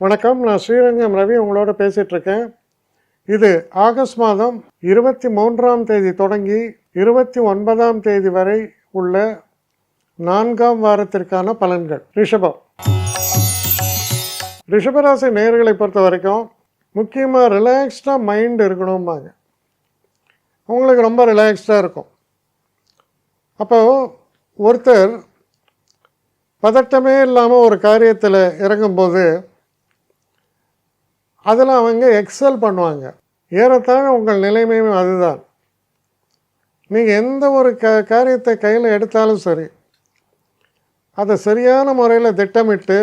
வணக்கம், நான் ஸ்ரீரங்கம் ரவி உங்களோட பேசிகிட்ருக்கேன். இது ஆகஸ்ட் மாதம் 23ஆம் தேதி தொடங்கி 29ஆம் தேதி வரை உள்ள 4ஆம் வாரத்திற்கான பலன்கள். ரிஷபராசி நேயர்களை பொறுத்த வரைக்கும் முக்கியமாக ரிலாக்ஸ்டாக மைண்ட் இருக்கணும்பாங்க. உங்களுக்கு ரொம்ப ரிலாக்ஸ்டாக இருக்கும். அப்போது ஒருத்தர் பதட்டமே இல்லாமல் ஒரு காரியத்தில் இறங்கும்போது அதில் அவங்க எக்ஸல் பண்ணுவாங்க. ஏறத்தாழ உங்கள் நிலைமையும் அதுதான். நீங்கள் எந்த ஒரு காரியத்தை கையில் எடுத்தாலும் சரி, அதை சரியான முறையில் திட்டமிட்டு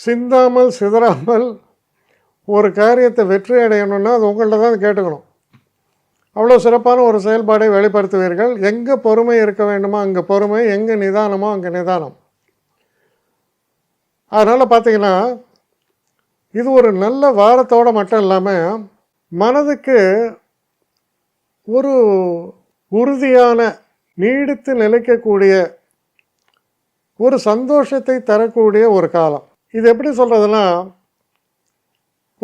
சிந்தாமல் சிதறாமல் ஒரு காரியத்தை வெற்றி அடையணும்னா அது உங்கள்கிட்ட தான் கேட்டுக்கணும். அவ்வளோ சிறப்பான ஒரு செயல்பாடை வெளிப்படுத்துவீர்கள். எங்கே பொறுமை இருக்க வேண்டுமோ அங்கே பொறுமை, எங்கே நிதானமோ அங்கே நிதானம். அதனால் பார்த்திங்கன்னா இது ஒரு நல்ல வாரத்தோடு மட்டும் இல்லாமல் மனதுக்கு ஒரு உறுதியான நீடித்து நிலைக்கக்கூடிய ஒரு சந்தோஷத்தை தரக்கூடிய ஒரு காலம். இது எப்படி சொல்கிறதுனா,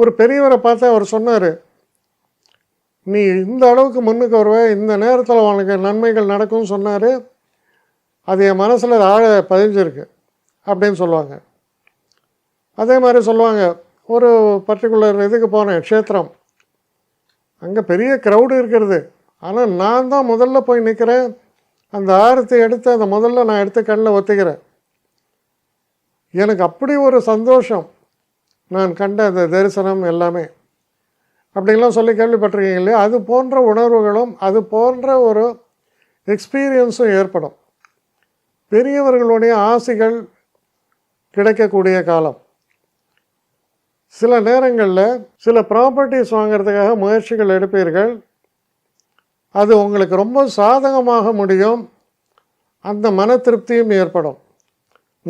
ஒரு பெரியவரை பார்த்து அவர் சொன்னார், நீ இந்த அளவுக்கு முன்னுக்கு வருவ, இந்த நேரத்தில் உனக்கு நன்மைகள் நடக்கும்னு சொன்னார். அது என் மனசில் ஆழ பதிஞ்சிருக்கு அப்படின்னு சொல்லுவாங்க. அதே மாதிரி சொல்லுவாங்க, ஒரு பர்டிகுலர் இதுக்கு போனேன், க்ஷேத்திரம். அங்கே பெரிய க்ரௌடு இருக்கிறது. ஆனால் நான் தான் முதல்ல போய் நிற்கிறேன். அந்த ஆரத்தை எடுத்து அந்த முதல்ல நான் எடுத்து கண்ணில் ஒத்திக்கிறேன். எனக்கு அப்படி ஒரு சந்தோஷம். நான் கண்ட அந்த தரிசனம் எல்லாமே அப்படின்லாம் சொல்லி கேள்விப்பட்டிருக்கீங்க இல்லையா? அது போன்ற உணர்வுகளும் அது போன்ற ஒரு எக்ஸ்பீரியன்ஸும் ஏற்படும். பெரியவர்களுடைய ஆசைகள் கிடைக்கக்கூடிய காலம். சில நேரங்களில் சில ப்ராப்பர்ட்டிஸ் வாங்கிறதுக்காக முயற்சிகள் எடுப்பீர்கள். அது உங்களுக்கு ரொம்ப சாதகமாக முடியும். அந்த மன திருப்தியும் ஏற்படும்.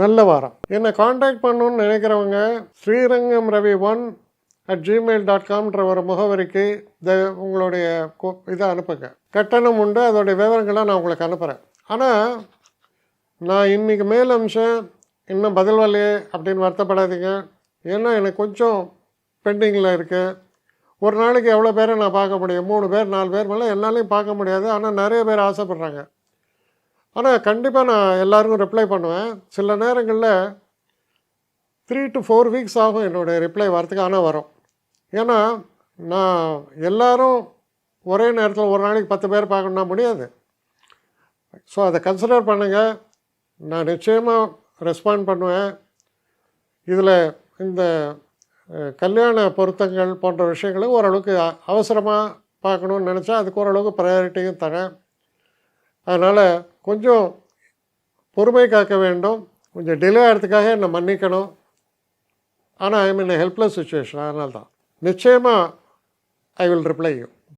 நல்ல வாரம். என்னை காண்டாக்ட் பண்ணணுன்னு நினைக்கிறவங்க ஸ்ரீரங்கம் ரவி 1@gmail.com ஒரு முகவரிக்கு உங்களுடைய இதை அனுப்புங்க. கட்டணம் உண்டு, அதோடைய விவரங்களை நான் உங்களுக்கு அனுப்புகிறேன். ஆனால் நான் இன்றைக்கி மேல் அம்சம் இன்னும் பதில் வரலையே அப்படின்னு வருத்தப்படாதீங்க. ஏன்னா எனக்கு கொஞ்சம் பெண்டிங்கில் இருக்குது. ஒரு நாளைக்கு எவ்வளோ பேரை நான் பார்க்க முடியும்? 3 பேர் 4 பேர் மேலே என்னாலையும் பார்க்க முடியாது. ஆனால் நிறைய பேர் ஆசைப்பட்றாங்க. ஆனால் கண்டிப்பாக நான் எல்லாருக்கும் ரிப்ளை பண்ணுவேன். சில நேரங்களில் 3 to 4 வீக்ஸ் ஆகும் என்னுடைய ரிப்ளை வரத்துக்கு. ஆனால் வரும். ஏன்னா நான் எல்லோரும் ஒரே நேரத்தில் ஒரு நாளைக்கு 10 பேர் பார்க்கணுன்னா முடியாது. ஸோ அதை கன்சிடர் பண்ணுங்கள். நான் நிச்சயமாக ரெஸ்பாண்ட் பண்ணுவேன். இதில் இந்த கல்யாண பொருத்தங்கள் போன்ற விஷயங்களை ஓரளவுக்கு அவசரமாக பார்க்கணுன்னு நினச்சா அதுக்கு ஓரளவுக்கு ப்ரையாரிட்டியும் தரேன். அதனால் கொஞ்சம் பொறுமை காக்க வேண்டும். கொஞ்சம் டிலே ஆகிறதுக்காக என்னை மன்னிக்கணும். ஆனால் ஐ மீன் ஹெல்ப்லெஸ் சுச்சுவேஷன். அதனால தான் நிச்சயமாக ஐ வில் ரிப்ளை யூ.